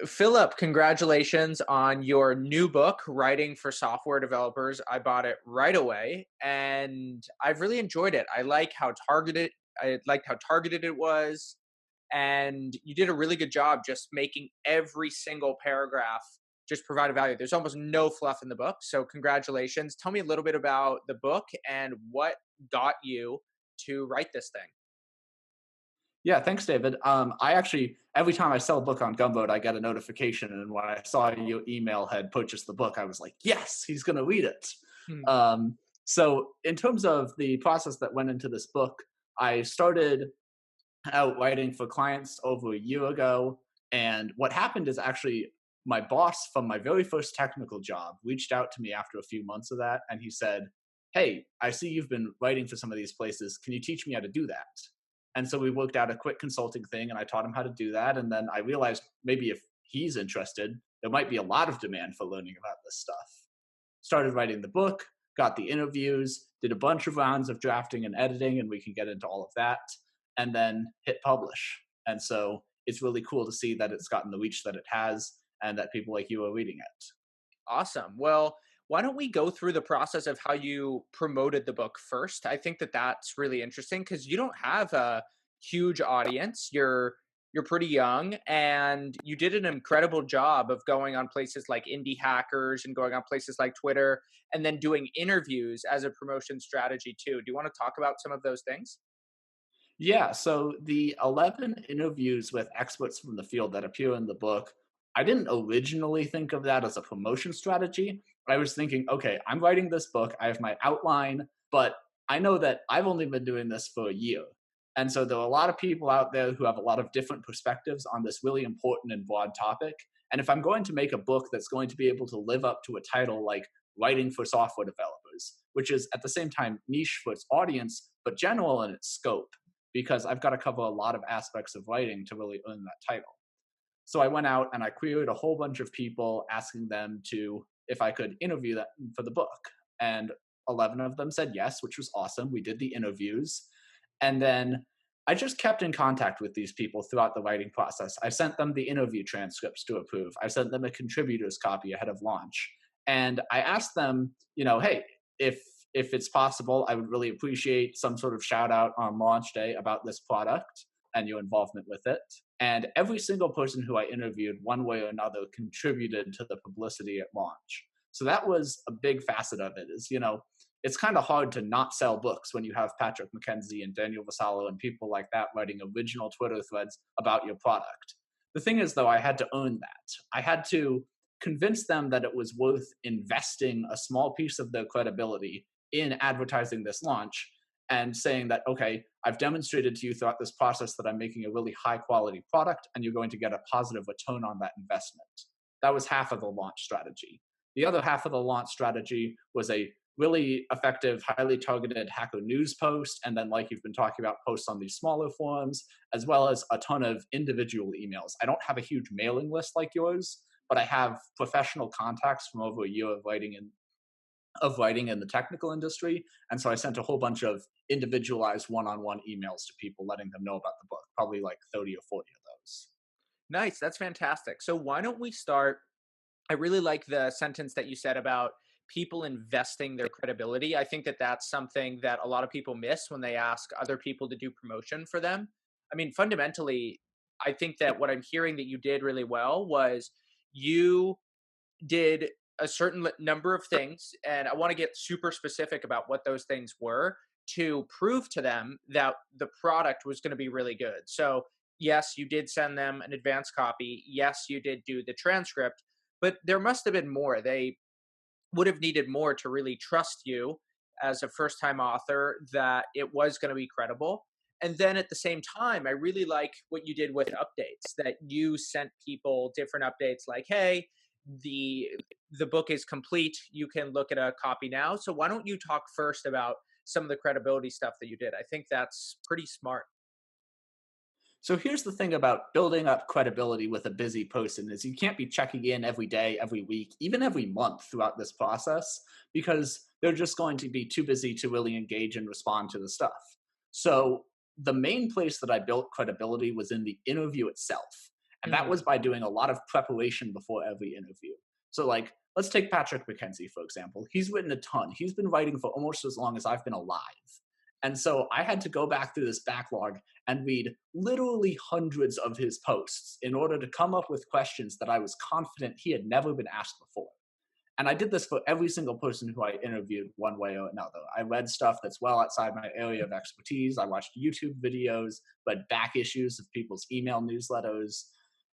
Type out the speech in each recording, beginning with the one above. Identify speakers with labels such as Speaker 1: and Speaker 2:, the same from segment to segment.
Speaker 1: Philip, congratulations on your new book, Writing for Software Developers. I bought it right away and I've really enjoyed it. I liked how targeted it was, and you did a really good job just making every single paragraph just provide a value. There's almost no fluff in the book. So congratulations. Tell me a little bit about the book and what got you to write this thing.
Speaker 2: Yeah, thanks, David. I actually, every time I sell a book on Gumroad, I get a notification. And when I saw your email had purchased the book, I was like, yes, he's going to read it.
Speaker 1: Hmm.
Speaker 2: So, in terms of the process that went into this book, I started out writing for clients over a year ago. And what happened is actually my boss from my very first technical job reached out to me after a few months of that. And he said, hey, I see you've been writing for some of these places. Can you teach me how to do that? And so we worked out a quick consulting thing and I taught him how to do that. And then I realized maybe if he's interested, there might be a lot of demand for learning about this stuff. Started writing the book, got the interviews, did a bunch of rounds of drafting and editing, and we can get into all of that, and then hit publish. And so it's really cool to see that it's gotten the reach that it has and that people like you are reading it.
Speaker 1: Awesome. Well, why don't we go through the process of how you promoted the book first? I think that that's really interesting because you don't have a huge audience. You're pretty young and you did an incredible job of going on places like Indie Hackers and going on places like Twitter and then doing interviews as a promotion strategy too. Do you want to talk about some of those things?
Speaker 2: Yeah, so the 11 interviews with experts from the field that appear in the book, I didn't originally think of that as a promotion strategy. I was thinking, okay, I'm writing this book, I have my outline, but I know that I've only been doing this for a year. And so there are a lot of people out there who have a lot of different perspectives on this really important and broad topic. And if I'm going to make a book that's going to be able to live up to a title like Writing for Software Developers, which is at the same time niche for its audience, but general in its scope, because I've got to cover a lot of aspects of writing to really earn that title. So I went out and I queried a whole bunch of people asking them to if I could interview them for the book. And 11 of them said yes, which was awesome. We did the interviews. And then I just kept in contact with these people throughout the writing process. I sent them the interview transcripts to approve. I sent them a contributor's copy ahead of launch. And I asked them, hey, if it's possible, I would really appreciate some sort of shout out on launch day about this product and your involvement with it. And every single person who I interviewed, one way or another, contributed to the publicity at launch. So that was a big facet of it. It's kind of hard to not sell books when you have Patrick McKenzie and Daniel Vassallo and people like that writing original Twitter threads about your product. The thing is, though, I had to earn that. I had to convince them that it was worth investing a small piece of their credibility in advertising this launch and saying that, okay, I've demonstrated to you throughout this process that I'm making a really high quality product and you're going to get a positive return on that investment. That was half of the launch strategy. The other half of the launch strategy was a really effective, highly targeted Hacker News post, and then, like you've been talking about, posts on these smaller forums, as well as a ton of individual emails. I don't have a huge mailing list like yours, but I have professional contacts from over a year of writing in the technical industry. And so I sent a whole bunch of individualized one-on-one emails to people letting them know about the book, probably like 30 or 40 of those.
Speaker 1: Nice. That's fantastic. So why don't we start? I really like the sentence that you said about people investing their credibility. I think that that's something that a lot of people miss when they ask other people to do promotion for them. I mean, fundamentally, I think that what I'm hearing that you did really well was you did a certain number of things, and I want to get super specific about what those things were to prove to them that the product was going to be really good. So, yes, you did send them an advance copy. Yes, you did do the transcript, but there must have been more. They would have needed more to really trust you as a first time author that it was going to be credible. And then at the same time, I really like what you did with updates, that you sent people different updates like, hey, the the book is complete. You can look at a copy now. So why don't you talk first about some of the credibility stuff that you did? I think that's pretty smart.
Speaker 2: So here's the thing about building up credibility with a busy person is you can't be checking in every day, every week, even every month throughout this process because they're just going to be too busy to really engage and respond to the stuff. So the main place that I built credibility was in the interview itself. And that
Speaker 1: Mhm.
Speaker 2: was by doing a lot of preparation before every interview. So, like, let's take Patrick McKenzie, for example. He's written a ton. He's been writing for almost as long as I've been alive. And so I had to go back through this backlog and read literally hundreds of his posts in order to come up with questions that I was confident he had never been asked before. And I did this for every single person who I interviewed one way or another. I read stuff that's well outside my area of expertise. I watched YouTube videos, read back issues of people's email newsletters.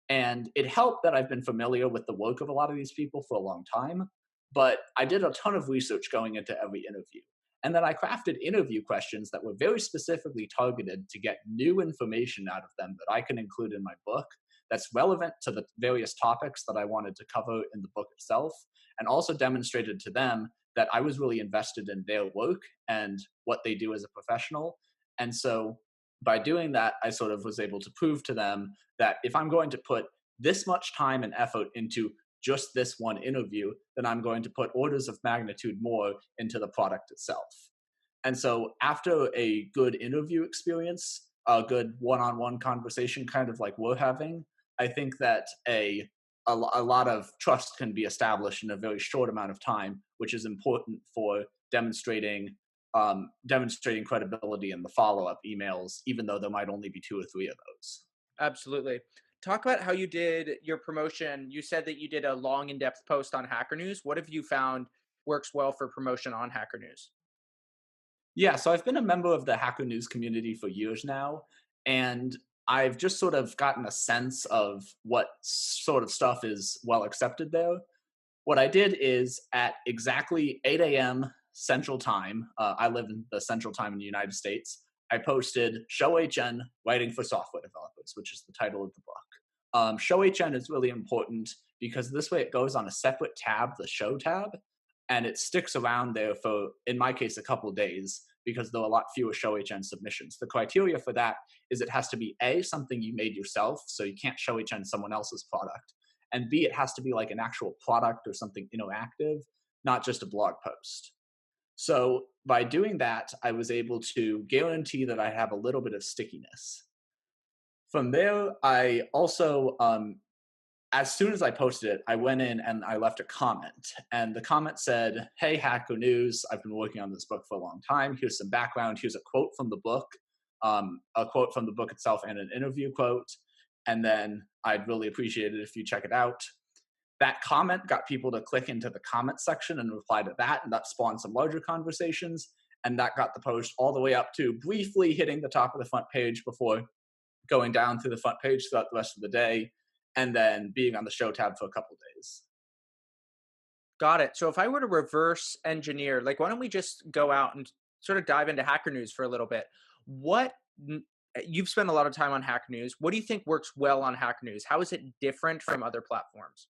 Speaker 2: And it helped that I've been familiar with the work of a lot of these people for a long time. But I did a ton of research going into every interview. And then I crafted interview questions that were very specifically targeted to get new information out of them that I can include in my book that's relevant to the various topics that I wanted to cover in the book itself, and also demonstrated to them that I was really invested in their work and what they do as a professional. And so by doing that, I sort of was able to prove to them that if I'm going to put this much time and effort into just this one interview, then I'm going to put orders of magnitude more into the product itself. And so after a good interview experience, a good one-on-one conversation, kind of like we're having, I think that a lot of trust can be established in a very short amount of time, which is important for demonstrating credibility in the follow-up emails, even though there might only be two or three of those.
Speaker 1: Absolutely. Talk about how you did your promotion. You said that you did a long, in-depth post on Hacker News. What have you found works well for promotion on Hacker News?
Speaker 2: Yeah, so I've been a member of the Hacker News community for years now, and I've just sort of gotten a sense of what sort of stuff is well accepted there. What I did is at exactly 8 a.m. Central Time, I live in the Central Time in the United States, I posted Show HN Writing for Software Developers, which is the title of the book. Show HN is really important because this way it goes on a separate tab, the Show tab, and it sticks around there for, in my case, a couple of days because there are a lot fewer Show HN submissions. The criteria for that is it has to be A, something you made yourself, so you can't Show HN someone else's product, and B, it has to be like an actual product or something interactive, not just a blog post. So by doing that, I was able to guarantee that I have a little bit of stickiness. From there, I also, as soon as I posted it, I went in and I left a comment. And the comment said, "Hey, Hacker News, I've been working on this book for a long time. Here's some background. Here's a quote from the book, a quote from the book itself, and an interview quote. And then I'd really appreciate it if you check it out." That comment got people to click into the comment section and reply to that, and that spawned some larger conversations. And that got the post all the way up to briefly hitting the top of the front page before going down through the front page throughout the rest of the day, and then being on the show tab for a couple of days.
Speaker 1: Got it. So if I were to reverse engineer, like, why don't we just go out and sort of dive into Hacker News for a little bit? What you've spent a lot of time on Hacker News. What do you think works well on Hacker News? How is it different from other platforms?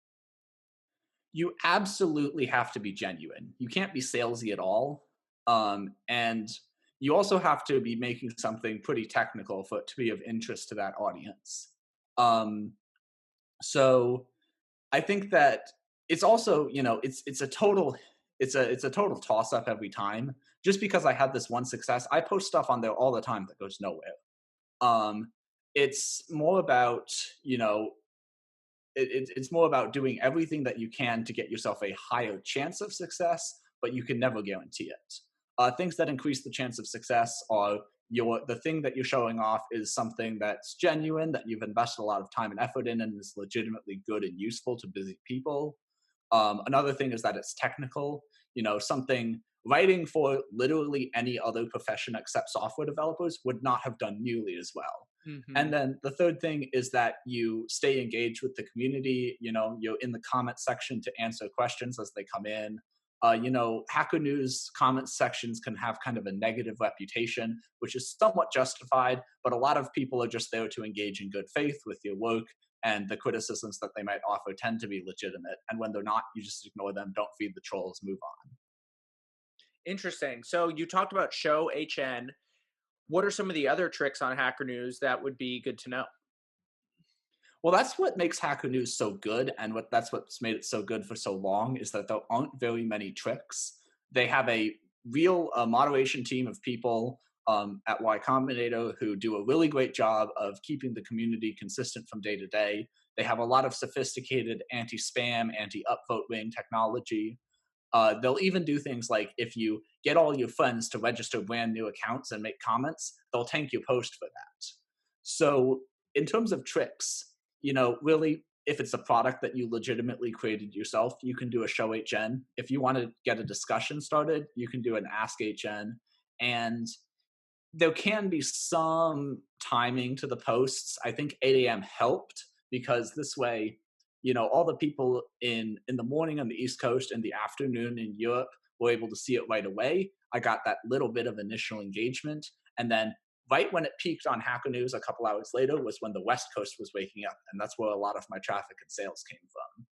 Speaker 2: You absolutely have to be genuine. You can't be salesy at all. And you also have to be making something pretty technical for it to be of interest to that audience. Um, so I think that it's also, it's a total toss up every time. Just because I had this one success, I post stuff on there all the time that goes nowhere. Um, it's more about, you know, it's more about doing everything that you can to get yourself a higher chance of success, but you can never guarantee it. Things that increase the chance of success are the thing that you're showing off is something that's genuine, that you've invested a lot of time and effort in, and is legitimately good and useful to busy people. Another thing is that it's technical. Something writing for literally any other profession except software developers would not have done nearly as well. And
Speaker 1: Hmm.
Speaker 2: then the third thing is that you stay engaged with the community. You're in the comment section to answer questions as they come in. Hacker News comment sections can have kind of a negative reputation, which is somewhat justified, but a lot of people are just there to engage in good faith with your work, and the criticisms that they might offer tend to be legitimate. And when they're not, you just ignore them, don't feed the trolls, move on.
Speaker 1: Interesting. So you talked about Show HN. What are some of the other tricks on Hacker News that would be good to know?
Speaker 2: Well, that's what makes Hacker News so good, and that's what's made it so good for so long, is that there aren't very many tricks. They have a real moderation team of people at Y Combinator who do a really great job of keeping the community consistent from day to day. They have a lot of sophisticated anti-spam, anti-upvote ring technology. They'll even do things like if you get all your friends to register brand new accounts and make comments, they'll tank your post for that. So, in terms of tricks, really, if it's a product that you legitimately created yourself, you can do a show HN. If you want to get a discussion started, you can do an ask HN. And there can be some timing to the posts. I think 8 a.m. helped because this way, all the people in the morning on the East Coast and the afternoon in Europe were able to see it right away. I got that little bit of initial engagement, and then right when it peaked on Hacker News a couple hours later was when the West Coast was waking up, and that's where a lot of my traffic and sales came from.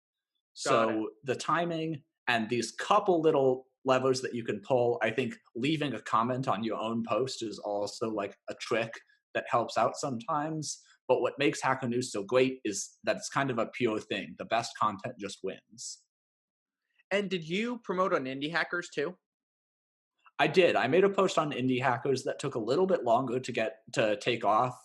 Speaker 1: Got it.
Speaker 2: So the timing and these couple little levers that you can pull, I think leaving a comment on your own post is also like a trick that helps out sometimes. But what makes Hacker News so great is that it's kind of a pure thing. The best content just wins.
Speaker 1: And did you promote on Indie Hackers too?
Speaker 2: I did. I made a post on indie hackers that took a little bit longer to take off.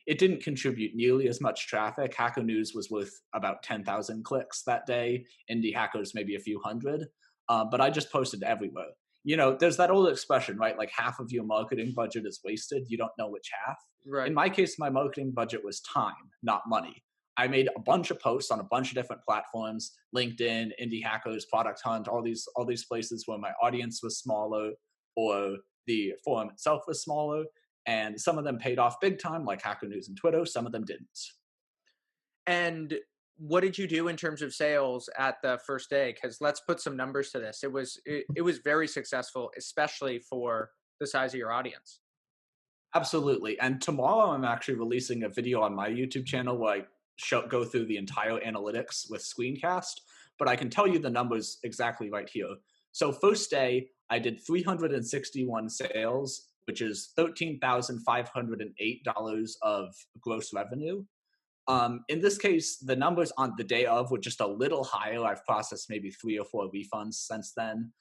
Speaker 2: It didn't contribute nearly as much traffic. Hacker News was worth about 10,000 clicks that day. Indie hackers maybe a few hundred. But I just posted everywhere. There's that old expression, right? Like half of your marketing budget is wasted. You don't know which half.
Speaker 1: Right.
Speaker 2: In my case, my marketing budget was time, not money. I made a bunch of posts on a bunch of different platforms: LinkedIn, Indie Hackers, Product Hunt, all these places where my audience was smaller or the forum itself was smaller. And some of them paid off big time, like Hacker News and Twitter. Some of them didn't.
Speaker 1: And what did you do in terms of sales at the first day? Because let's put some numbers to this. It was very successful, especially for the size of your audience.
Speaker 2: Absolutely. And tomorrow I'm actually releasing a video on my YouTube channel where I go through the entire analytics with screencast, but I can tell you the numbers exactly right here. So first day, I did 361 sales, which is $13,508 of gross revenue. In this case, the numbers on the day of were just a little higher. I've processed maybe 3 or 4 refunds since then.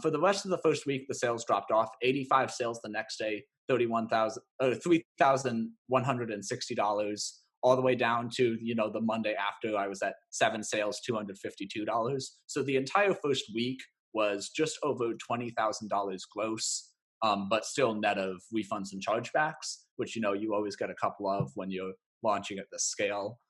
Speaker 2: For the rest of the first week, the sales dropped off. 85 sales the next day, $3,160, all the way down to the Monday after. I was at 7 sales, $252. So the entire first week was just over $20,000 gross, but still net of refunds and chargebacks, which you always get a couple of when you're launching at this scale.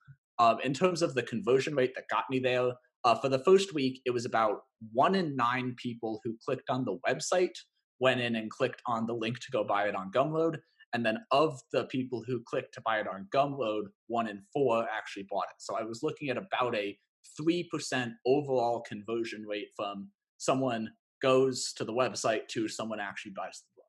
Speaker 2: In terms of the conversion rate that got me there, for the first week, it was about 1 in 9 people who clicked on the website went in and clicked on the link to go buy it on Gumroad. And then of the people who clicked to buy it on Gumroad, 1 in 4 actually bought it. So I was looking at about a 3% overall conversion rate from someone goes to the website to someone actually buys the book.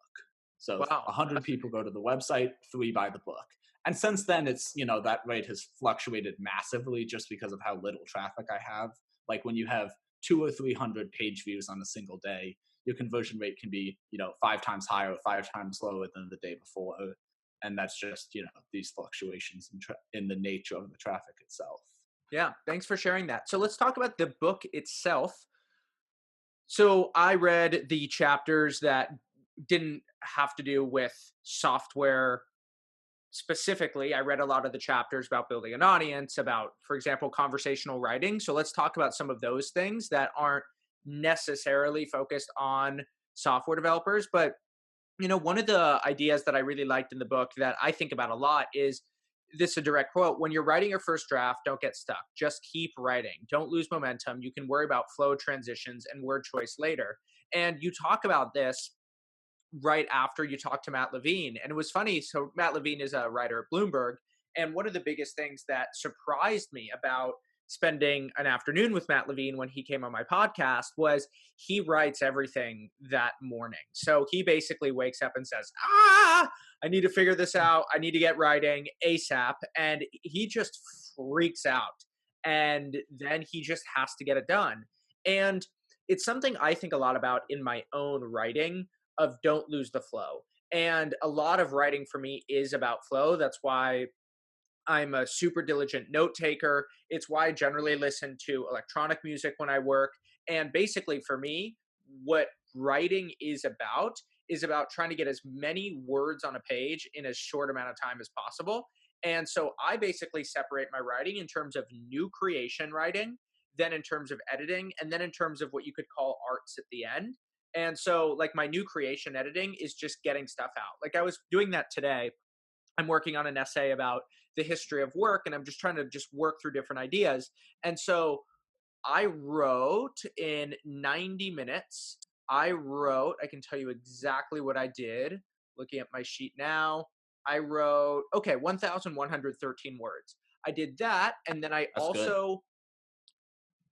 Speaker 2: So
Speaker 1: Wow.
Speaker 2: 100 people go to the website, 3 buy the book. And since then, it's, that rate has fluctuated massively just because of how little traffic I have. Like when you have 200 or 300 page views on a single day, your conversion rate can be, 5 times higher, 5 times lower than the day before. And that's just, these fluctuations in the nature of the traffic itself.
Speaker 1: Yeah. Thanks for sharing that. So let's talk about the book itself. So I read the chapters that didn't have to do with software specifically. I read a lot of the chapters about building an audience, about, for example, conversational writing. So let's talk about some of those things that aren't necessarily focused on software developers. But, one of the ideas that I really liked in the book that I think about a lot is this is a direct quote: when you're writing your first draft, don't get stuck. Just keep writing. Don't lose momentum. You can worry about flow, transitions, and word choice later. And you talk about this right after you talk to Matt Levine. And it was funny. So Matt Levine is a writer at Bloomberg. And one of the biggest things that surprised me about spending an afternoon with Matt Levine when he came on my podcast was he writes everything that morning. So he basically wakes up and says, I need to figure this out. I need to get writing ASAP. And he just freaks out. And then he just has to get it done. And it's something I think a lot about in my own writing of don't lose the flow. And a lot of writing for me is about flow. That's why I'm a super diligent note taker. It's why I generally listen to electronic music when I work. And basically for me, what writing is about trying to get as many words on a page in as short amount of time as possible. And so I basically separate my writing in terms of new creation writing, then in terms of editing, and then in terms of what you could call arts at the end. And so, like, my new creation editing is just getting stuff out. Like, I was doing that today. I'm working on an essay about the history of work, and I'm just trying to just work through different ideas. And so I wrote in 90 minutes. I can tell you exactly what I did looking at my sheet now. I wrote, okay, 1,113 words. I did that. And then I
Speaker 2: That's good.
Speaker 1: also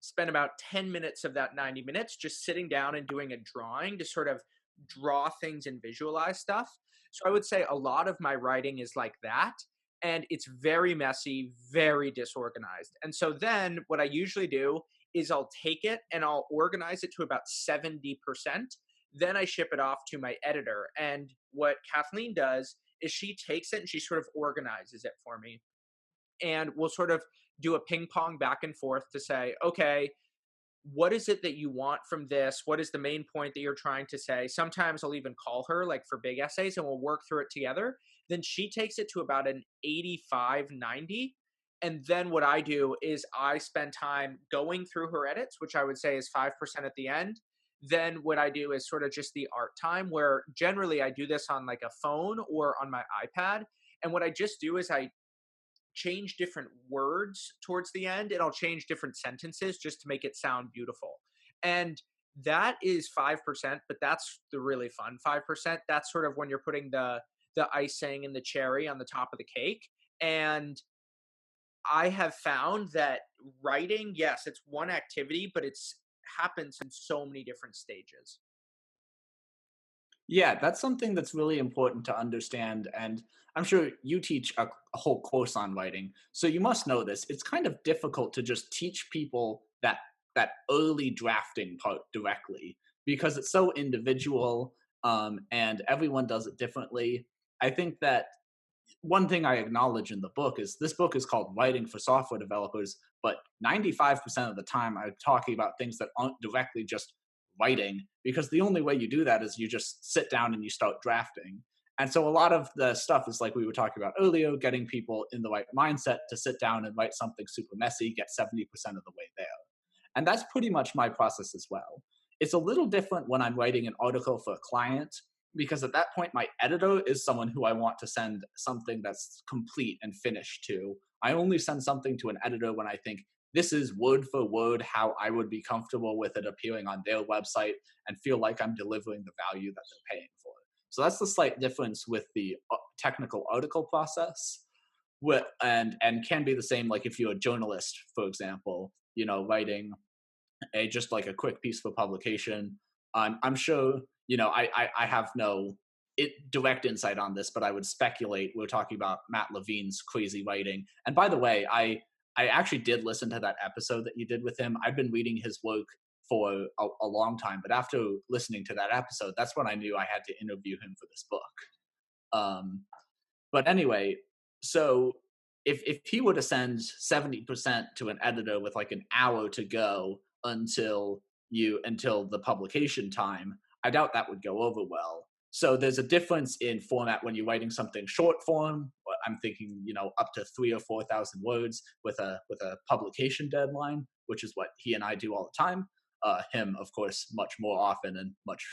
Speaker 1: spent about 10 minutes of that 90 minutes just sitting down and doing a drawing to sort of draw things and visualize stuff. So I would say a lot of my writing is like that. And it's very messy, very disorganized. And so then what I usually do is I'll take it and I'll organize it to about 70%. Then I ship it off to my editor. And what Kathleen does is she takes it and she sort of organizes it for me. And we'll sort of do a ping pong back and forth to say, okay, what is it that you want from this? What is the main point that you're trying to say? Sometimes I'll even call her, like, for big essays, and we'll work through it together. Then she takes it to about an 85, 90. And then what I do is I spend time going through her edits, which I would say is 5% at the end. Then what I do is sort of just the art time, where generally I do this on like a phone or on my iPad. And what I just do is I change different words towards the end, and I'll change different sentences just to make it sound beautiful. And that is 5%, but that's the really fun 5%. That's sort of when you're putting the icing and the cherry on the top of the cake. And I have found that writing, yes, it's one activity, but it's happens in so many different stages.
Speaker 2: Yeah, that's something that's really important to understand. And I'm sure you teach a whole course on writing. So you must know this. It's kind of difficult to just teach people that early drafting part directly because it's so individual, and everyone does it differently. I think that one thing I acknowledge in the book is this book is called Writing for Software Developers, but 95% of the time I'm talking about things that aren't directly just writing, because the only way you do that is you just sit down and you start drafting. And so a lot of the stuff is like we were talking about earlier, getting people in the right mindset to sit down and write something super messy, get 70% of the way there. And that's pretty much my process as well. It's a little different when I'm writing an article for a client, because at that point, my editor is someone who I want to send something that's complete and finished to. I only send something to an editor when I think this is word for word how I would be comfortable with it appearing on their website and feel like I'm delivering the value that they're paying for. So that's the slight difference with the technical article process. And can be the same like if you're a journalist, for example, writing a just like a quick piece for publication. I'm sure I have no direct insight on this, but I would speculate we're talking about Matt Levine's crazy writing. And by the way, I actually did listen to that episode that you did with him. I've been reading his work for a long time, but after listening to that episode, that's when I knew I had to interview him for this book. Um, but anyway, so if he were to send 70% to an editor with like an hour to go until the publication time, I doubt that would go over well. So there's a difference in format when you're writing something short form. I'm thinking, up to 3 or 4,000 words with a publication deadline, which is what he and I do all the time. Him, of course, much more often and much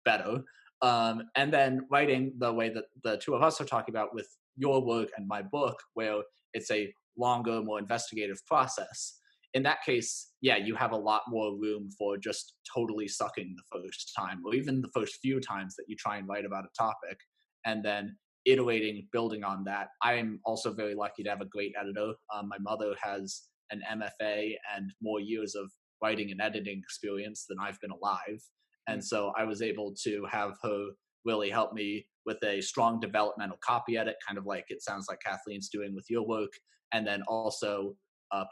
Speaker 2: better. And then writing the way that the two of us are talking about with your work and my book, where it's a longer, more investigative process. In that case, yeah, you have a lot more room for just totally sucking the first time, or even the first few times that you try and write about a topic, and then iterating, building on that. I'm also very lucky to have a great editor. My mother has an MFA and more years of writing and editing experience than I've been alive.
Speaker 1: Mm.
Speaker 2: And so I was able to have her really help me with a strong developmental copy edit, kind of like it sounds like Kathleen's doing with your work, and then also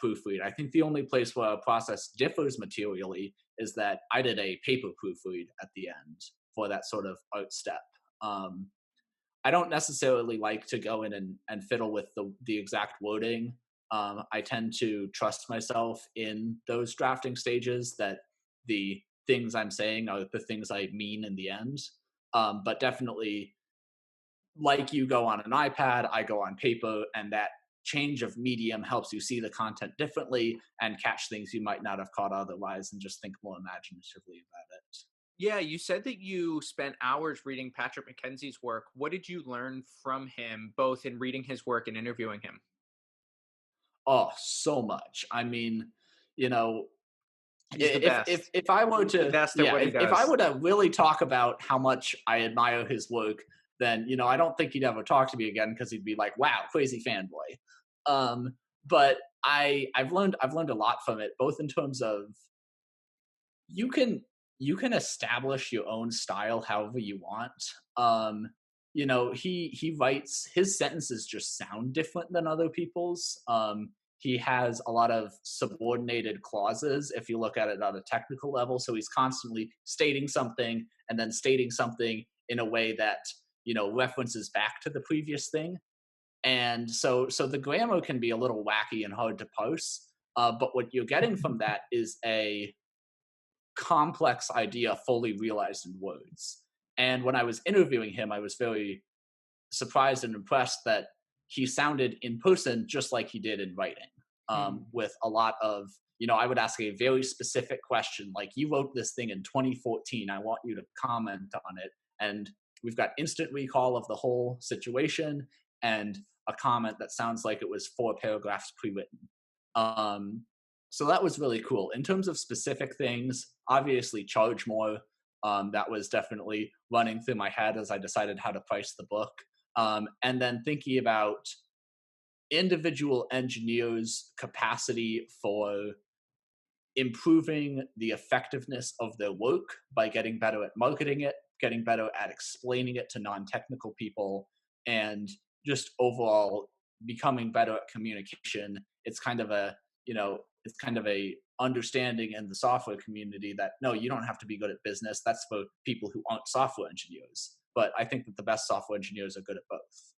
Speaker 2: proofread. I think the only place where a process differs materially is that I did a paper proofread at the end for that sort of art step. Um, I don't necessarily like to go in and fiddle with the exact wording. I tend to trust myself in those drafting stages that the things I'm saying are the things I mean in the end. But definitely like you go on an iPad, I go on paper, and that change of medium helps you see the content differently and catch things you might not have caught otherwise and just think more imaginatively about it.
Speaker 1: Yeah, you said that you spent hours reading Patrick McKenzie's work. What did you learn from him, both in reading his work and interviewing him?
Speaker 2: Oh, so much. I mean, you know,
Speaker 1: He's the best.
Speaker 2: if I were
Speaker 1: He's the
Speaker 2: to,
Speaker 1: best at
Speaker 2: yeah,
Speaker 1: what he
Speaker 2: if I
Speaker 1: does.
Speaker 2: were to really talk about how much I admire his work, then I don't think he'd ever talk to me again because he'd be like, "Wow, crazy fanboy." Um, but I've learned a lot from it, both in terms of you can establish your own style however you want. Um, he writes, his sentences just sound different than other people's. He has a lot of subordinated clauses if you look at it on a technical level. So he's constantly stating something and then stating something in a way that references back to the previous thing. And so the grammar can be a little wacky and hard to parse. But what you're getting from that is a complex idea fully realized in words. And when I was interviewing him, I was very surprised and impressed that he sounded in person just like he did in writing,
Speaker 1: Hmm.
Speaker 2: with a lot of, I would ask a very specific question, like, you wrote this thing in 2014. I want you to comment on it. And we've got instant recall of the whole situation and a comment that sounds like it was 4 paragraphs pre written. Um, so that was really cool. In terms of specific things, obviously charge more. That was definitely running through my head as I decided how to price the book. And then thinking about individual engineers' capacity for improving the effectiveness of their work by getting better at marketing it, getting better at explaining it to non-technical people, and just overall becoming better at communication. It's kind of a understanding in the software community that no, you don't have to be good at business. That's for people who aren't software engineers. But I think that the best software engineers are good at both.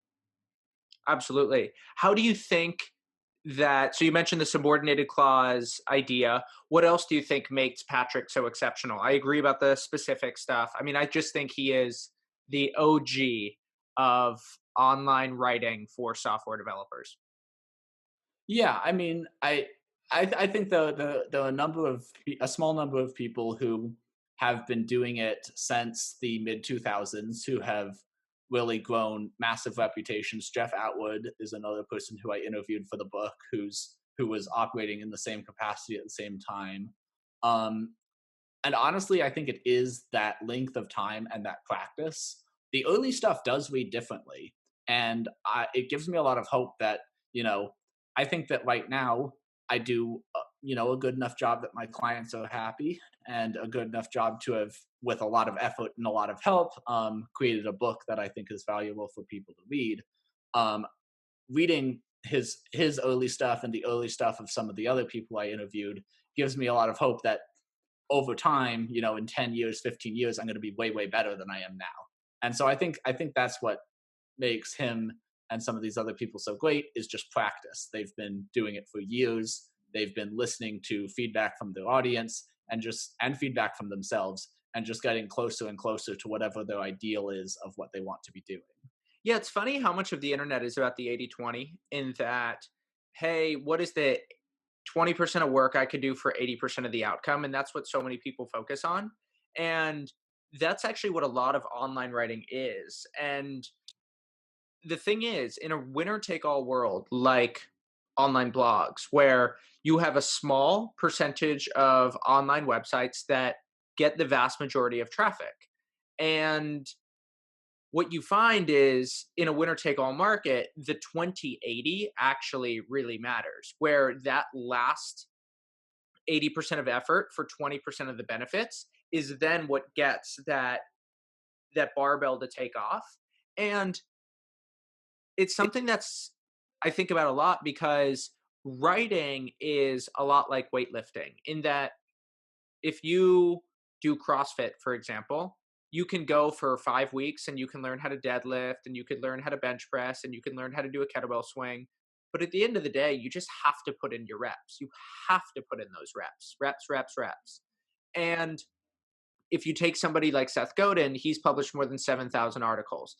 Speaker 1: Absolutely. How do you think that, so you mentioned the subordinated clause idea. What else do you think makes Patrick so exceptional? I agree about the specific stuff. I mean, I just think he is the OG of online writing for software developers.
Speaker 2: Yeah, I mean, I think the a small number of people who have been doing it since the mid 2000s who have really grown massive reputations. Jeff Atwood is another person who I interviewed for the book, who was operating in the same capacity at the same time. Um, and honestly, I think it is that length of time and that practice. The early stuff does read differently, and it gives me a lot of hope that you know. I think that right now I do a good enough job that my clients are happy, and a good enough job to have, with a lot of effort and a lot of help, created a book that I think is valuable for people to read. Um, Reading his early stuff and the early stuff of some of the other people I interviewed gives me a lot of hope that over time, in 10 years, 15 years, I'm going to be way, way better than I am now. And so I think that's what makes him and some of these other people so great is just practice. They've been doing it for years. They've been listening to feedback from their audience and feedback from themselves and just getting closer and closer to whatever their ideal is of what they want to be doing.
Speaker 1: Yeah, it's funny how much of the internet is about the 80-20 in that, hey, what is the 20% of work I could do for 80% of the outcome? And that's what so many people focus on. And that's actually what a lot of online writing is. And the thing is, in a winner take all world like online blogs, where you have a small percentage of online websites that get the vast majority of traffic. And what you find is in a winner take all market, the 20-80 actually really matters, where that last 80% of effort for 20% of the benefits is then what gets that barbell to take off. And it's something that's I think about a lot because writing is a lot like weightlifting in that if you do CrossFit, for example, you can go for 5 weeks and you can learn how to deadlift and you can learn how to bench press and you can learn how to do a kettlebell swing. But at the end of the day, you just have to put in your reps. You have to put in those reps, reps, reps, reps. And if you take somebody like Seth Godin, he's published more than 7,000 articles.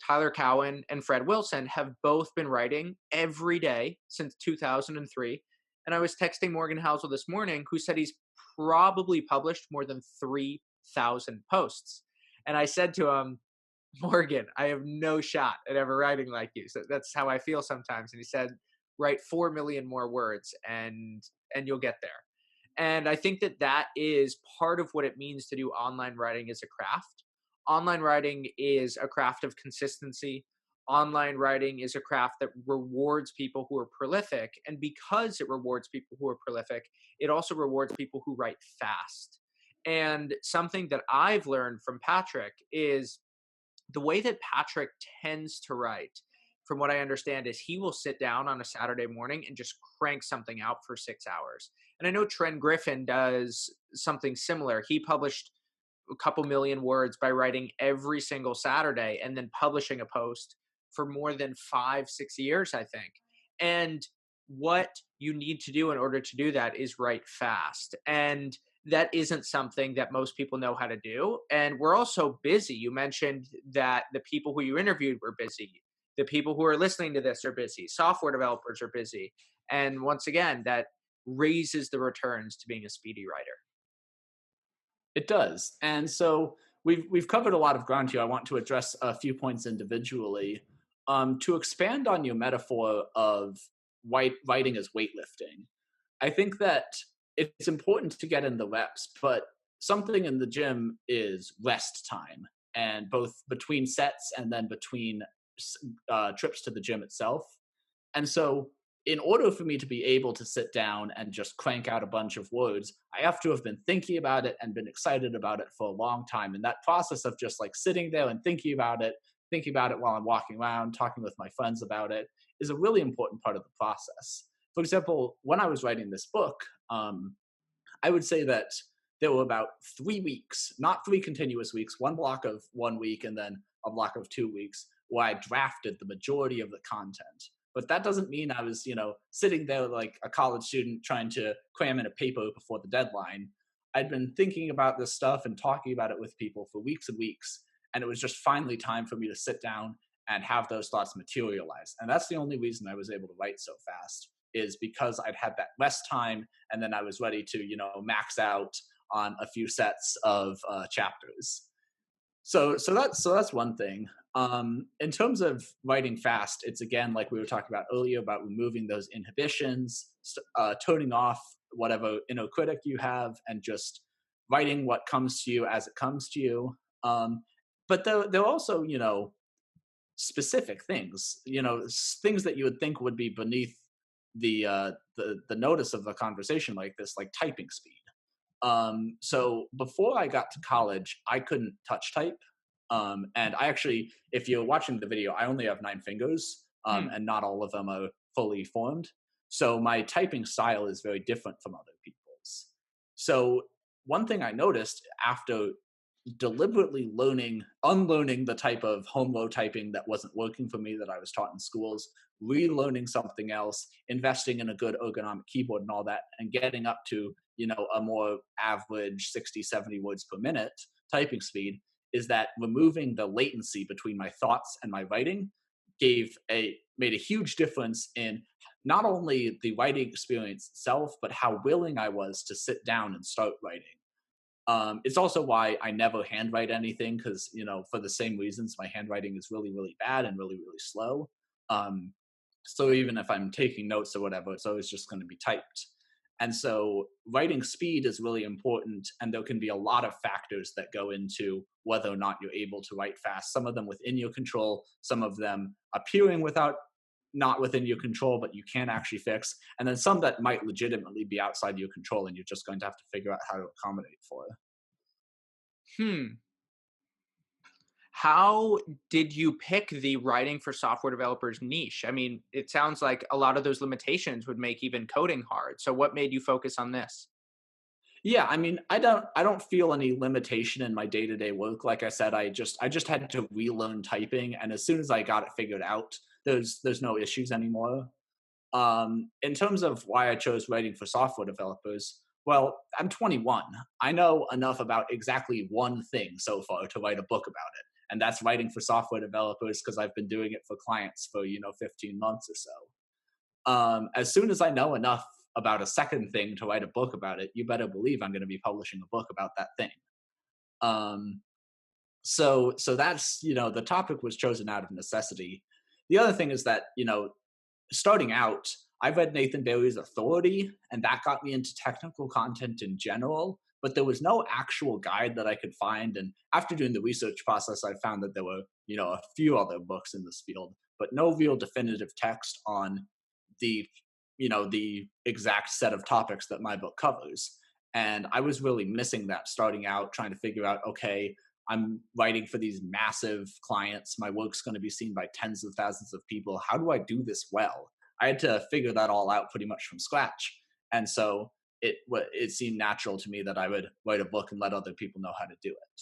Speaker 1: Tyler Cowen and Fred Wilson have both been writing every day since 2003. And I was texting Morgan Housel this morning, who said he's probably published more than 3,000 posts. And I said to him, Morgan, I have no shot at ever writing like you. So that's how I feel sometimes. And he said, write 4 million more words and you'll get there. And I think that that is part of what it means to do online writing as a craft. Online writing is a craft of consistency. Online writing is a craft that rewards people who are prolific. And because it rewards people who are prolific, it also rewards people who write fast. And something that I've learned from Patrick is the way that Patrick tends to write, from what I understand, is he will sit down on a Saturday morning and just crank something out for 6 hours. And I know Trent Griffin does something similar. He published a couple million words by writing every single Saturday and then publishing a post for more than 5, 6 years, I think. And what you need to do in order to do that is write fast. And that isn't something that most people know how to do. And we're also busy. You mentioned that the people who you interviewed were busy. The people who are listening to this are busy. Software developers are busy. And once again, that raises the returns to being a speedy writer.
Speaker 2: It does. And so we've covered a lot of ground here. I want to address a few points individually. To expand on your metaphor of writing as weightlifting, I think that it's important to get in the reps, but something in the gym is rest time, and both between sets and then between trips to the gym itself. And so, in order for me to be able to sit down and just crank out a bunch of words, I have to have been thinking about it and been excited about it for a long time. And that process of just like sitting there and thinking about it while I'm walking around, talking with my friends about it, is a really important part of the process. For example, when I was writing this book, I would say that there were about 3 weeks, not 3 continuous weeks, one block of 1 week and then a block of 2 weeks, where I drafted the majority of the content. But that doesn't mean I was, sitting there like a college student trying to cram in a paper before the deadline. I'd been thinking about this stuff and talking about it with people for weeks and weeks. And it was just finally time for me to sit down and have those thoughts materialize. And that's the only reason I was able to write so fast, is because I'd had that rest time and then I was ready to, max out on a few sets of chapters. So that's one thing. In terms of writing fast, it's again like we were talking about earlier about removing those inhibitions, turning off whatever inner critic you have, and just writing what comes to you as it comes to you. But there are also specific things, things that you would think would be beneath the notice of a conversation like this, like typing speed. So before I got to college, I couldn't touch type. And I actually, if you're watching the video, I only have 9 fingers,
Speaker 1: Hmm.
Speaker 2: and not all of them are fully formed. So my typing style is very different from other people's. So one thing I noticed after deliberately unlearning the type of home low typing that wasn't working for me that I was taught in schools, relearning something else, investing in a good ergonomic keyboard and all that, and getting up to, a more average 60, 70 words per minute typing speed, is that removing the latency between my thoughts and my writing made a huge difference in not only the writing experience itself, but how willing I was to sit down and start writing. It's also why I never handwrite anything, because for the same reasons, my handwriting is really, really bad and really, really slow. Um, so even if I'm taking notes or whatever, it's always just going to be typed. And so writing speed is really important, and there can be a lot of factors that go into whether or not you're able to write fast. Some of them within your control, some of them appearing not within your control, but you can actually fix, and then some that might legitimately be outside your control, and you're just going to have to figure out how to accommodate for it.
Speaker 1: Hmm. How did you pick the writing for software developers niche? I mean, it sounds like a lot of those limitations would make even coding hard. So what made you focus on this?
Speaker 2: Yeah, I mean, I don't feel any limitation in my day-to-day work. Like I said, I just had to relearn typing, and as soon as I got it figured out, there's no issues anymore. In terms of why I chose writing for software developers, well, I'm 21. I know enough about exactly one thing so far to write a book about it. And that's writing for software developers because I've been doing it for clients for, 15 months or so. As soon as I know enough about a second thing to write a book about it, you better believe I'm going to be publishing a book about that thing. Um, so that's, the topic was chosen out of necessity. The other thing is that, starting out, I read Nathan Bailey's Authority, and that got me into technical content in general, but there was no actual guide that I could find. And after doing the research process, I found that there were, a few other books in this field, but no real definitive text on the, the exact set of topics that my book covers. And I was really missing that starting out, trying to figure out, okay, I'm writing for these massive clients. My work's going to be seen by tens of thousands of people. How do I do this well? I had to figure that all out pretty much from scratch. And so it seemed natural to me that I would write a book and let other people know how to do it.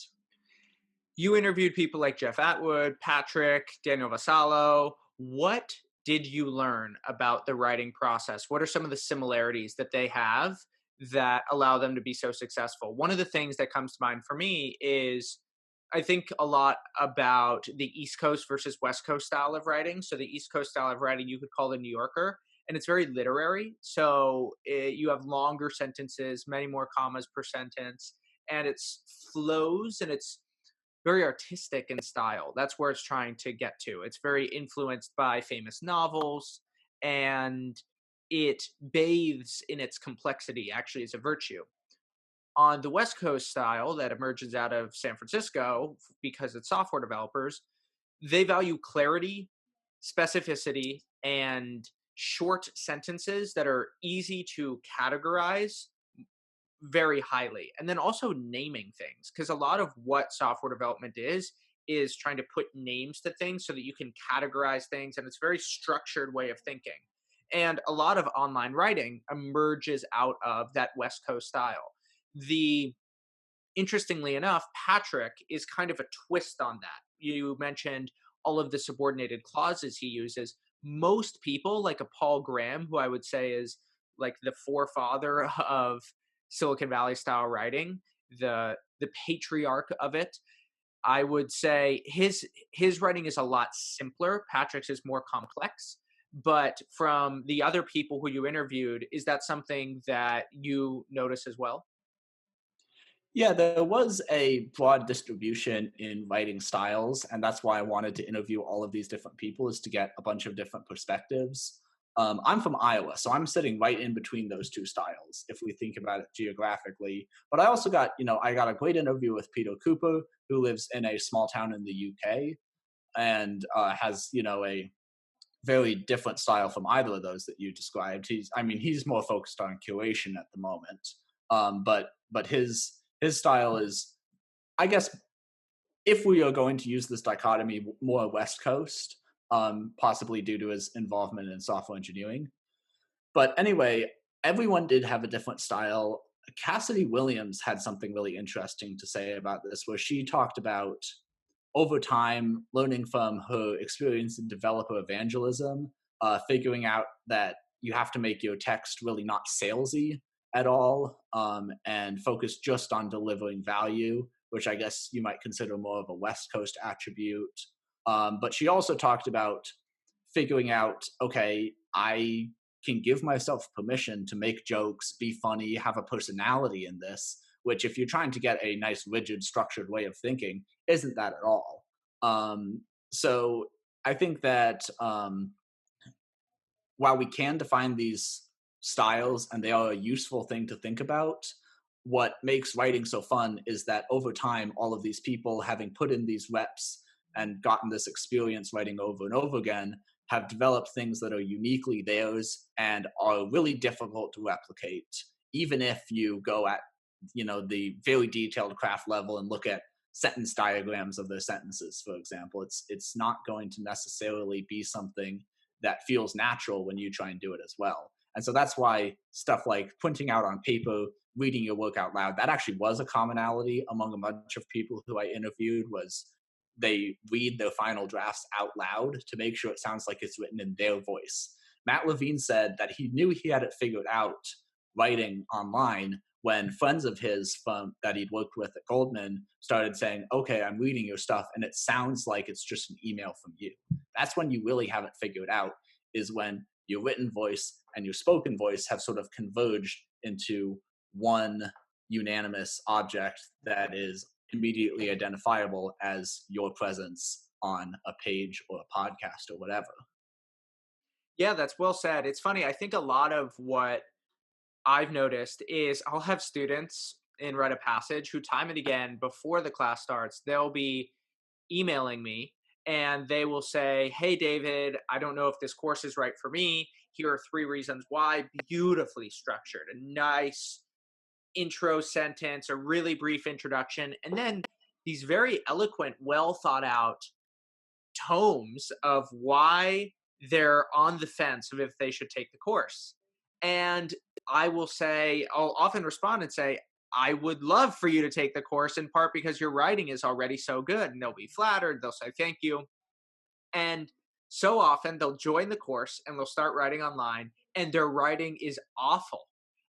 Speaker 1: You interviewed people like Jeff Atwood, Patrick, Daniel Vassallo. What did you learn about the writing process? What are some of the similarities that they have that allow them to be so successful? One of the things that comes to mind for me is I think a lot about the East Coast versus West Coast style of writing. So the East Coast style of writing you could call the New Yorker, and it's very literary. So you have longer sentences, many more commas per sentence, and it's flows and it's very artistic in style. That's where it's trying to get to. It's very influenced by famous novels, and it bathes in its complexity, actually, as a virtue. On the West Coast style that emerges out of San Francisco, because it's software developers, they value clarity, specificity, and short sentences that are easy to categorize very highly. And then also naming things, because a lot of what software development is trying to put names to things so that you can categorize things, and it's a very structured way of thinking. And a lot of online writing emerges out of that West Coast style. The Interestingly enough, Patrick is kind of a twist on that. You mentioned all of the subordinated clauses he uses. Most people, like a Paul Graham, who I would say is like the forefather of Silicon Valley style writing, the patriarch of it, I would say his writing is a lot simpler. Patrick's is more complex. But from the other people who you interviewed, is that something that you notice as well?
Speaker 2: Yeah, there was a broad distribution in writing styles, and that's why I wanted to interview all of these different people, is to get a bunch of different perspectives. I'm from Iowa, so I'm sitting right in between those two styles, if we think about it geographically. But I also got, I got a great interview with Peter Cooper, who lives in a small town in the UK and has, a very different style from either of those that you described. He's more focused on curation at the moment. But his style is, I guess, if we are going to use this dichotomy, more West Coast, possibly due to his involvement in software engineering. But anyway, everyone did have a different style. Cassidy Williams had something really interesting to say about this, where she talked about over time learning from her experience in developer evangelism, figuring out that you have to make your text really not salesy at all, and focus just on delivering value, which I guess you might consider more of a West Coast attribute. But she also talked about figuring out, okay, I can give myself permission to make jokes, be funny, have a personality in this, which if you're trying to get a nice, rigid, structured way of thinking, isn't that at all. So I think that while we can define these styles and they are a useful thing to think about, what makes writing so fun is that over time, all of these people, having put in these reps and gotten this experience writing over and over again, have developed things that are uniquely theirs and are really difficult to replicate, even if you go at the very detailed craft level and look at sentence diagrams of their sentences, for example. It's not going to necessarily be something that feels natural when you try and do it as well. And so that's why stuff like printing out on paper, reading your work out loud, that actually was a commonality among a bunch of people who I interviewed. Was they read their final drafts out loud to make sure it sounds like it's written in their voice. Matt Levine said that he knew he had it figured out writing online when friends of his from that he'd worked with at Goldman started saying, "Okay, I'm reading your stuff, and it sounds like it's just an email from you." That's when you really have it figured out. Is when your written voice and your spoken voice have sort of converged into one unanimous object that is immediately identifiable as your presence on a page or a podcast or whatever.
Speaker 1: Yeah, that's well said. It's funny. I think a lot of what I've noticed is I'll have students in Write a Passage who, time and again, before the class starts, they'll be emailing me and they will say, "Hey, David, I don't know if this course is right for me. Here are three reasons why." Beautifully structured, a nice intro sentence, a really brief introduction, and then these very eloquent, well thought out tomes of why they're on the fence of if they should take the course. And I will say, I'll often respond and say, "I would love for you to take the course in part because your writing is already so good." And they'll be flattered. They'll say, "Thank you." And so often they'll join the course and they'll start writing online, and their writing is awful.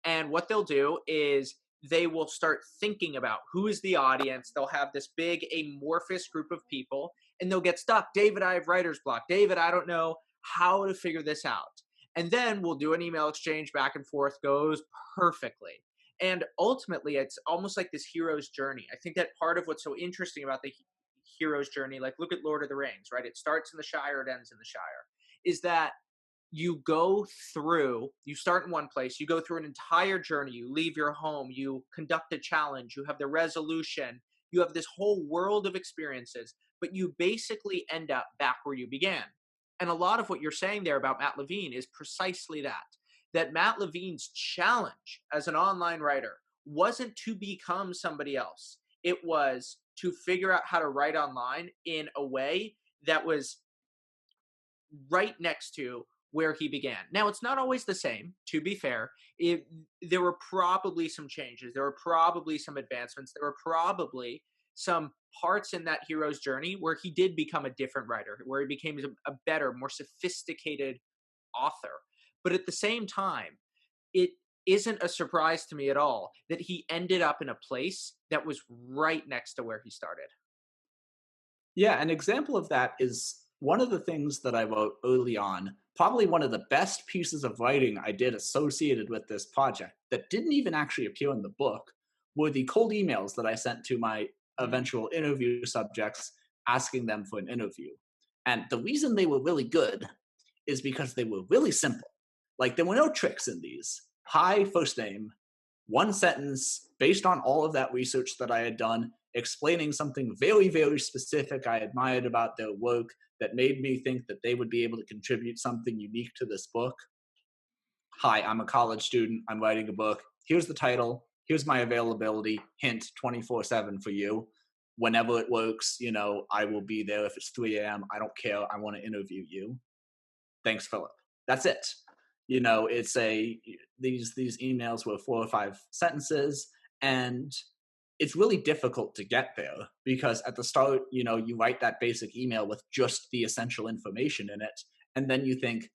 Speaker 1: And what they'll do is they will start thinking about who is the audience. They'll have this big amorphous group of people and they'll get stuck. "David, I have writer's block. David, I don't know how to figure this out." And then we'll do an email exchange back and forth, goes perfectly. And ultimately, it's almost like this hero's journey. I think that part of what's so interesting about the hero's journey, like look at Lord of the Rings, right? It starts in the Shire, it ends in the Shire, is that you go through, you start in one place, you go through an entire journey, you leave your home, you conduct a challenge, you have the resolution, you have this whole world of experiences, but you basically end up back where you began. And a lot of what you're saying there about Matt Levine is precisely that. That Matt Levine's challenge as an online writer wasn't to become somebody else. It was to figure out how to write online in a way that was right next to where he began. Now, it's not always the same, to be fair. There were probably some changes, there were probably some advancements, there were probably some parts in that hero's journey where he did become a different writer, where he became a better, more sophisticated author. But at the same time, it isn't a surprise to me at all that he ended up in a place that was right next to where he started.
Speaker 2: Yeah, an example of that is one of the things that I wrote early on, probably one of the best pieces of writing I did associated with this project that didn't even actually appear in the book, were the cold emails that I sent to my
Speaker 1: Mm.
Speaker 2: eventual interview subjects asking them for an interview. And the reason they were really good is because they were really simple. Like there were no tricks in these. Hi, first name, one sentence based on all of that research that I had done, explaining something very, very specific I admired about their work that made me think that they would be able to contribute something unique to this book. Hi, I'm a college student. I'm writing a book. Here's the title. Here's my availability. Hint 24/7 for you. Whenever it works, I will be there. If it's 3 a.m., I don't care. I want to interview you. Thanks, Philip. That's it. It's these emails were 4 or 5 sentences, and it's really difficult to get there because at the start, you write that basic email with just the essential information in it, and then you think,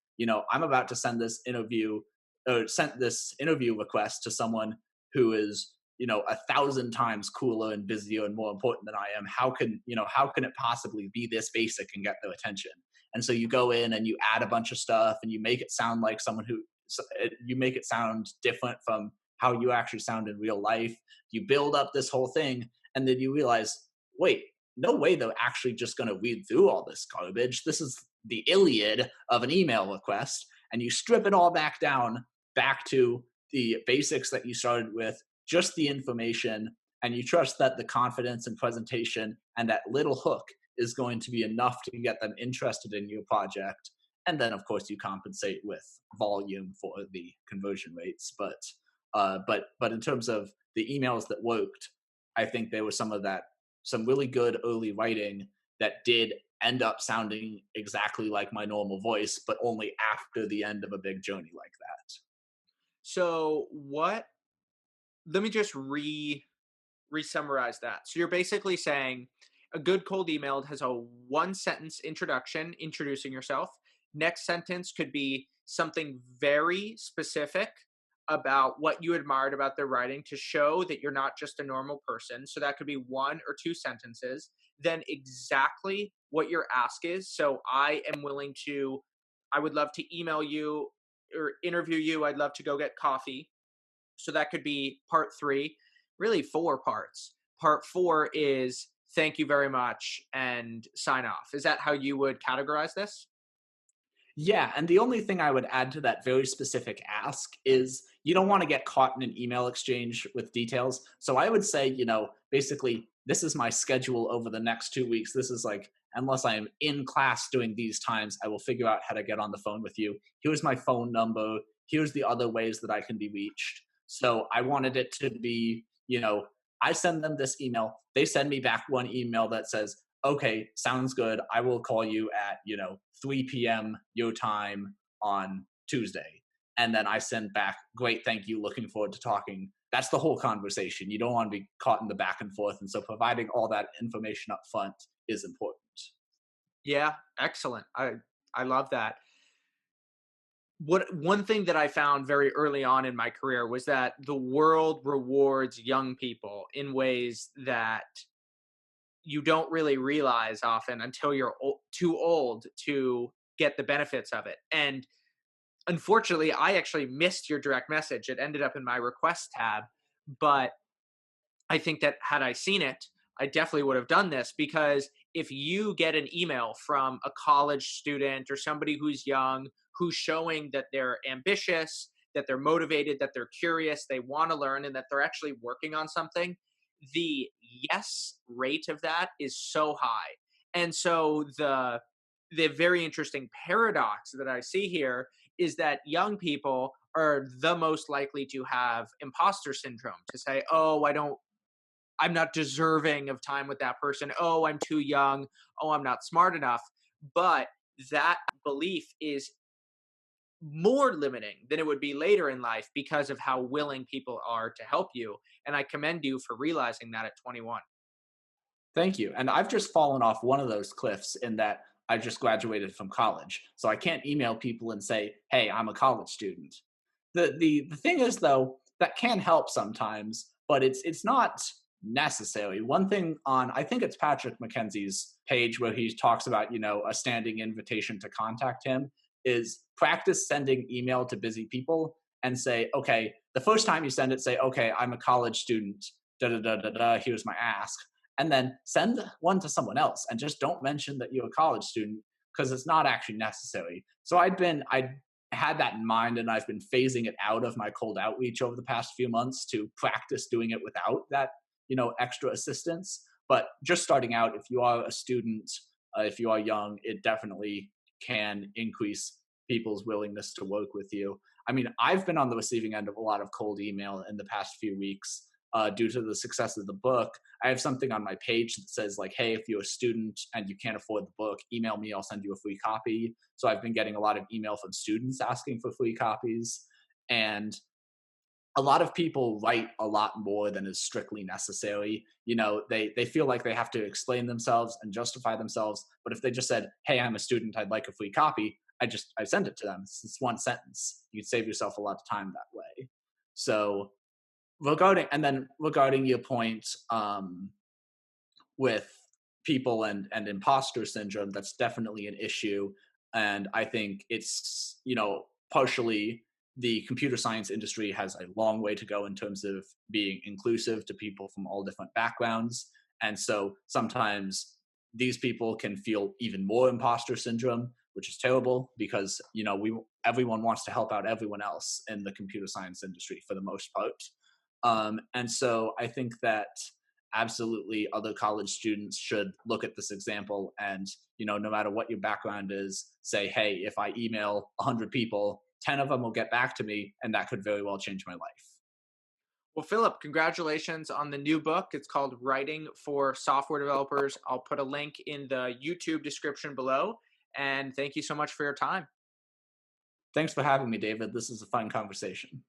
Speaker 2: I'm about to send this interview or sent this interview request to someone who is 1,000 times cooler and busier and more important than I am. How can it possibly be this basic and get their attention? And so you go in and you add a bunch of stuff and you make it sound like someone who you make it sound different from how you actually sound in real life. You build up this whole thing and then you realize, wait, no way they're actually just going to read through all this garbage. This is the Iliad of an email request. And you strip it all back down back to the basics that you started with, just the information, and you trust that the confidence and presentation and that little hook is going to be enough to get them interested in your project. And then, of course, you compensate with volume for the conversion rates. But in terms of the emails that worked, I think there was some really good early writing that did end up sounding exactly like my normal voice, but only after the end of a big journey like that.
Speaker 1: So what let me just re-summarize that. So you're basically saying a good cold email has a one sentence introduction, introducing yourself. Next sentence could be something very specific about what you admired about their writing to show that you're not just a normal person. So that could be one or two sentences. Then exactly what your ask is. So I would love to email you or interview you. I'd love to go get coffee. So that could be part three, really four parts. Part four is thank you very much and sign off. Is that how you would categorize this?
Speaker 2: Yeah, and the only thing I would add to that very specific ask is you don't want to get caught in an email exchange with details. So I would say, basically, this is my schedule over the next 2 weeks. This is like, unless I am in class doing these times, I will figure out how to get on the phone with you. Here's my phone number. Here's the other ways that I can be reached. So I wanted it to be, I send them this email. They send me back one email that says, okay, sounds good. I will call you at, 3 p.m. your time on Tuesday. And then I send back, great, thank you, looking forward to talking. That's the whole conversation. You don't want to be caught in the back and forth. And so providing all that information up front is important.
Speaker 1: Yeah, excellent. I love that. What one thing that I found very early on in my career was that the world rewards young people in ways that you don't really realize often until you're too old to get the benefits of it. And unfortunately, I actually missed your direct message. It ended up in my request tab, but I think that had I seen it, I definitely would have done this because if you get an email from a college student or somebody who's young, who's showing that they're ambitious, that they're motivated, that they're curious, they want to learn, and that they're actually working on something, the yes rate of that is so high. And so the very interesting paradox that I see here is that young people are the most likely to have imposter syndrome to say, "Oh, I'm not deserving of time with that person. Oh, I'm too young. Oh, I'm not smart enough." But that belief is more limiting than it would be later in life because of how willing people are to help you. And I commend you for realizing that at 21.
Speaker 2: Thank you. And I've just fallen off one of those cliffs in that I just graduated from college. So I can't email people and say, hey, I'm a college student. The thing is though, that can help sometimes, but it's not necessary. One thing on I think it's Patrick McKenzie's page where he talks about, a standing invitation to contact him is practice sending email to busy people and say, okay, the first time you send it, say, okay, I'm a college student, da da da da da, here's my ask, and then send one to someone else and just don't mention that you're a college student because it's not actually necessary. So I had that in mind and I've been phasing it out of my cold outreach over the past few months to practice doing it without that, extra assistance. But just starting out, if you are a student, if you are young, it definitely can increase people's willingness to work with you. I mean, I've been on the receiving end of a lot of cold email in the past few weeks due to the success of the book. I have something on my page that says like, hey, if you're a student and you can't afford the book, email me, I'll send you a free copy. So I've been getting a lot of email from students asking for free copies. And a lot of people write a lot more than is strictly necessary. They feel like they have to explain themselves and justify themselves. But if they just said, hey, I'm a student, I'd like a free copy, I send it to them. It's one sentence. You'd save yourself a lot of time that way. So regarding your point with people and imposter syndrome, that's definitely an issue. And I think it's, partially the computer science industry has a long way to go in terms of being inclusive to people from all different backgrounds. And so sometimes these people can feel even more imposter syndrome, which is terrible because, everyone wants to help out everyone else in the computer science industry for the most part. And so I think that absolutely other college students should look at this example and, no matter what your background is, say, hey, if I email 100 people, 10 of them will get back to me, and that could very well change my life.
Speaker 1: Well, Philip, congratulations on the new book. It's called Writing for Software Developers. I'll put a link in the YouTube description below. And thank you so much for your time.
Speaker 2: Thanks for having me, David. This is a fun conversation.